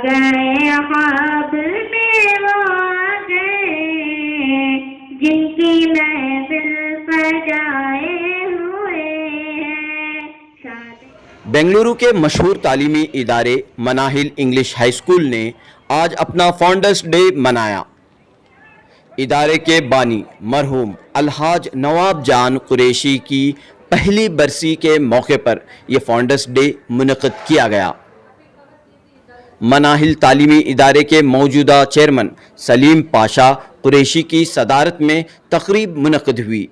गए ख्वाब में वो आ गए जिनकी महफिल सजाए हुए हैं। बेंगलुरु के मशहूर तालीमी इदारे मनाहिल इंग्लिश हाई स्कूल ने आज अपना फाउंडर्स डे मनाया। इदारे के बानी मरहूम अलहाज नवाब जान कुरैशी की पहली बरसी के मौके पर यह फाउंडर्स डे मुनक़िद किया गया। मनाहिल तालीमी इदारे के मौजूदा चेयरमैन सलीम पाशा कुरैशी की सदारत में तकरीब मुनक़िद हुई।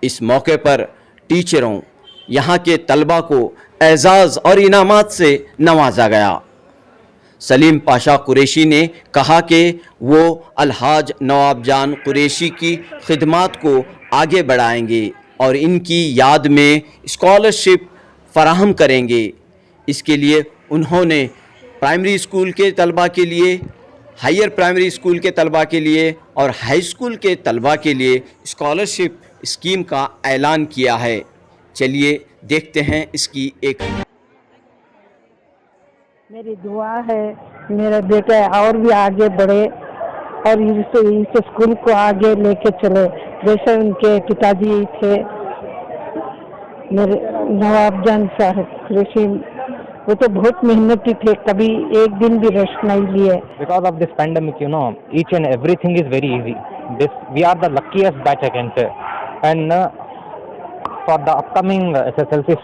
इस मौके पर टीचरों, यहाँ के तलबा को एजाज़ और इनामात से नवाजा गया। सलीम पाशा कुरैशी ने कहा कि वो अलहाज नवाब जान कुरैशी की खिदमात को आगे बढ़ाएंगे और इनकी याद में स्कॉलरशिप फराहम करेंगे। इसके लिए उन्होंने प्राइमरी स्कूल के तलबा के लिए, हायर प्राइमरी स्कूल के तलबा के लिए और हाई स्कूल के तलबा के लिए स्कॉलरशिप स्कीम का ऐलान किया है। चलिए देखते हैं इसकी एक। मेरी दुआ है मेरा बेटा और भी आगे बढ़े और इस स्कूल को आगे लेके चले जैसे उनके पिताजी थे मेरे नवाब जान साहब कुरैशी। वो तो बहुत मेहनती थे, कभी एक दिन भी रेस्ट नहीं लिए। Because of this pandemic, each and everything is very easy. We are the luckiest batch, I can say. And for the upcoming SSLC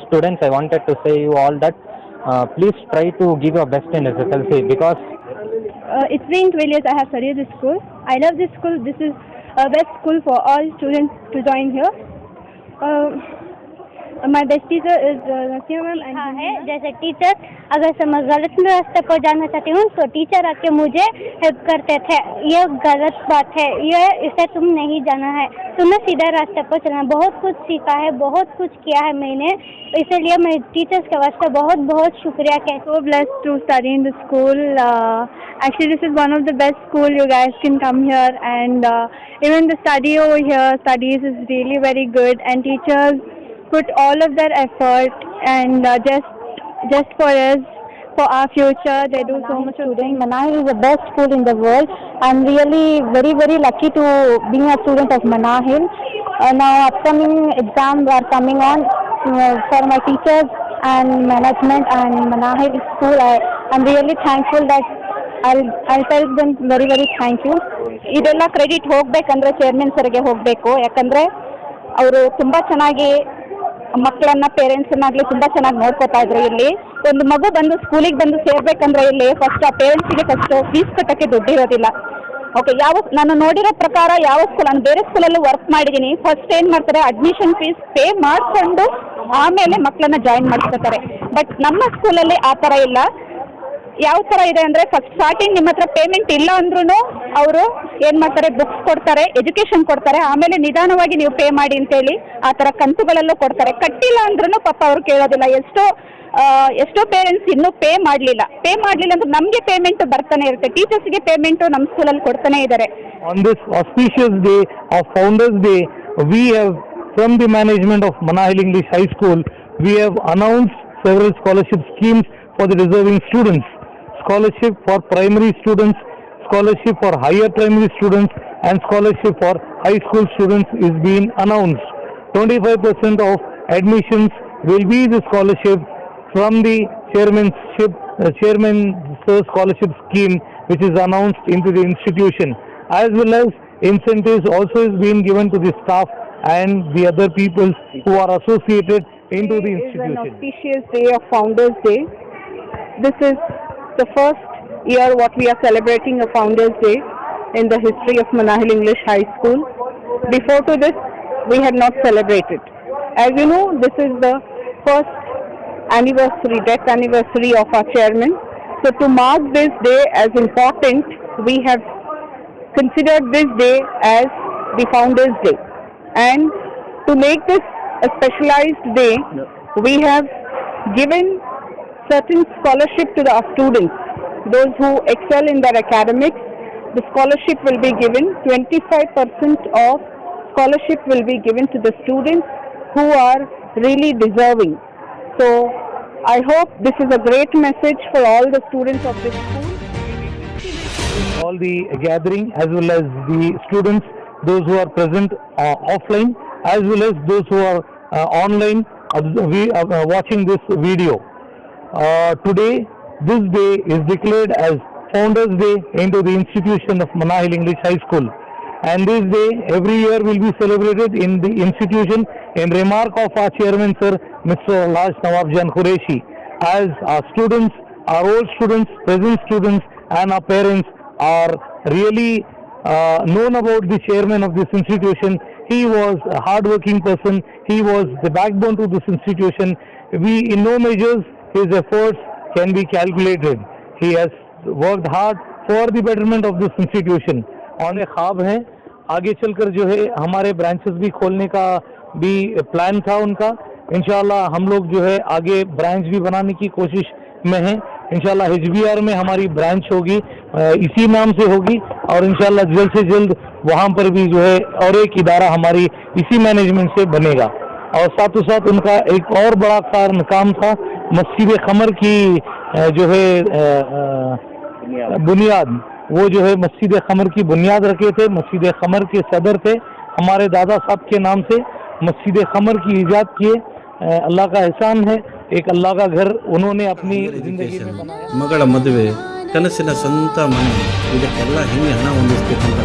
students, I wanted to say you all that please try to give your best in SSLC because it's been 12 years I have studied this school. I love this school. This is a best school for all students to join here. My best teacher is Naseema ma'am and है जैसे teacher अगर मैं गलत रास्ते पर जाना चाहती हूँ तो टीचर आके मुझे हेल्प करते थे। ये गलत बात है, ये इसे तुम नहीं जाना है, तुम्हें सीधा रास्ते पर चलना। बहुत कुछ सीखा है, बहुत कुछ किया है मैंने, इसलिए मैं टीचर्स के वास्ते बहुत बहुत शुक्रिया कहती हूँ। So blessed to study in the school. Actually this is one of the best school. You guys can come here and even the study over here, studies is really very good and teachers put all of their effort and just for us, for our future. They do so much of things. Manahil is the best school in the world. I'm really very very lucky to being a student of Manahil. Now upcoming exams are coming on for my teachers and management and Manahil school. I'm really thankful that I'll tell them very very thank you. ಇದೆಲ್ಲ credit ಹೋಗಬೇಕಂದ್ರೆ chairman ಸರ್ಗೆ ಹೋಗಬೇಕು, ಯಾಕಂದ್ರೆ ಅವರು ತುಂಬಾ ಚೆನ್ನಾಗಿ ಮಕ್ಕಳನ್ನ ಪೇರೆಂಟ್ಸ್ನಾಗ್ಲಿ ತುಂಬಾ ಚೆನ್ನಾಗಿ ನೋಡ್ಕೋತಾ ಇದ್ರು. ಇಲ್ಲಿ ಒಂದು ಮಗು ಬಂದು ಸ್ಕೂಲಿಗೆ ಬಂದು ಸೇರ್ಬೇಕಂದ್ರೆ ಇಲ್ಲಿ ಫಸ್ಟ್ ಆ ಪೇರೆಂಟ್ಸ್ಗೆ ಫಸ್ಟ್ ಫೀಸ್ ಕಟ್ಟಕ್ಕೆ ದುಡ್ಡು ಇರೋದಿಲ್ಲ. ಓಕೆ, ನಾನು ನೋಡಿರೋ ಪ್ರಕಾರ ಯಾವ ಸ್ಕೂಲ್, ನಾನು ಬೇರೆ ಸ್ಕೂಲಲ್ಲೂ ವರ್ಕ್ ಮಾಡಿದ್ದೀನಿ, ಫಸ್ಟ್ ಏನು ಮಾಡ್ತಾರೆ ಅಡ್ಮಿಷನ್ ಫೀಸ್ ಪೇ ಮಾಡಿಕೊಂಡು ಆಮೇಲೆ ಮಕ್ಕಳನ್ನ ಜಾಯಿನ್ ಮಾಡಿಸ್ಕೊತಾರೆ. ಬಟ್ ನಮ್ಮ ಸ್ಕೂಲಲ್ಲಿ ಆ ಥರ ಇಲ್ಲ. ಯಾವ ಥರ ಇದೆ ಅಂದರೆ ಫಸ್ಟ್ ಸ್ಟಾರ್ಟಿಂಗ್ ನಿಮ್ಮ ಹತ್ರ ಪೇಮೆಂಟ್ ಇಲ್ಲ ಅಂದ್ರೂ ಅವರು ಏನು ಮಾಡ್ತಾರೆ, ಬುಕ್ಸ್ ಕೊಡ್ತಾರೆ, ಎಜುಕೇಷನ್ ಕೊಡ್ತಾರೆ, ಆಮೇಲೆ ನಿಧಾನವಾಗಿ ನೀವು ಪೇ ಮಾಡಿ ಅಂತೇಳಿ ಆ ಥರ ಕಂತುಗಳಲ್ಲೂ ಕೊಡ್ತಾರೆ. ಕಟ್ಟಿಲ್ಲ ಅಂದ್ರೂ ಪಾಪ ಅವ್ರು ಕೇಳೋದಿಲ್ಲ. ಎಷ್ಟೋ ಪೇರೆಂಟ್ಸ್ ಇನ್ನೂ ಪೇ ಮಾಡಲಿಲ್ಲ ಅಂದ್ರೆ ನಮಗೆ ಪೇಮೆಂಟ್ ಬರ್ತಾನೆ ಇರುತ್ತೆ. ಟೀಚರ್ಸ್ಗೆ ಪೇಮೆಂಟು ನಮ್ಮ ಸ್ಕೂಲಲ್ಲಿ ಕೊಡ್ತಾನೆ ಇದ್ದಾರೆ. On this auspicious day of Founders Day, we have from the management of Manahil English High School, we have announced several scholarship schemes for the deserving students. Scholarship for primary students, scholarship for higher primary students and scholarship for high school students is being announced. 25% of admissions will be the scholarship from the chairman's scholarship scheme which is announced into the institution, as well as incentives also is being given to the staff and the other people who are associated into the institution. It is an auspicious day of Founders Day. This is the first year what we are celebrating a Founders Day in the history of Manahil English High School. Before to this, we had not celebrated. As you know, this is the first death anniversary of our chairman. So to mark this day as important, we have considered this day as the Founders Day. And to make this a specialized day, we have given certain scholarship to our students. Those who excel in their academics, the scholarship will be given. 25% of scholarship will be given to the students who are really deserving. So I hope this is a great message for all the students of this school. All the gathering as well as the students, those who are present offline as well as those who are online watching this video. Today, this day is declared as Founders Day into the institution of Manahil English High School. And this day every year will be celebrated in the institution in remark of our chairman sir, Mr. Raj Nawab Jan Qureshi, as our students, our old students, present students and our parents are really known about the chairman of this institution. He was a hard-working person. He was the backbone to this institution. In no measures his efforts can be calculated. He has worked hard for the betterment of this institution. और ख्वाब है आगे चलकर जो है हमारे branches भी खोलने का भी प्लान था उनका। इंशाल्लाह हम लोग जो है आगे ब्रांच भी बनाने की कोशिश में हैं। इंशाल्लाह HBR में हमारी ब्रांच होगी, इसी नाम से होगी और इंशाल्लाह जल्द से जल्द वहाँ पर भी जो है और एक इदारा हमारी इसी मैनेजमेंट से बनेगा। और साथों साथ उनका एक और बड़ा काम था मस्जिद क़मर की जो है बुनियाद, वो जो है मस्जिद क़मर की बुनियाद रखे थे। मस्जिद क़मर के सदर थे, हमारे दादा साहब के नाम से मस्जिद क़मर की ईजाद किए। अल्लाह का एहसान है, एक अल्लाह का घर उन्होंने अपनी जिंदगी में बनाया। ಮಗಳ ಮದುವೆ ಕನಸಿನ ಸ್ವಂತ ಮನೆ ಇದಕ್ಕೆಲ್ಲ ಹೆಂಗೆ ಹಣ ಹೊಂದಿಸ್ಬೇಕಂತ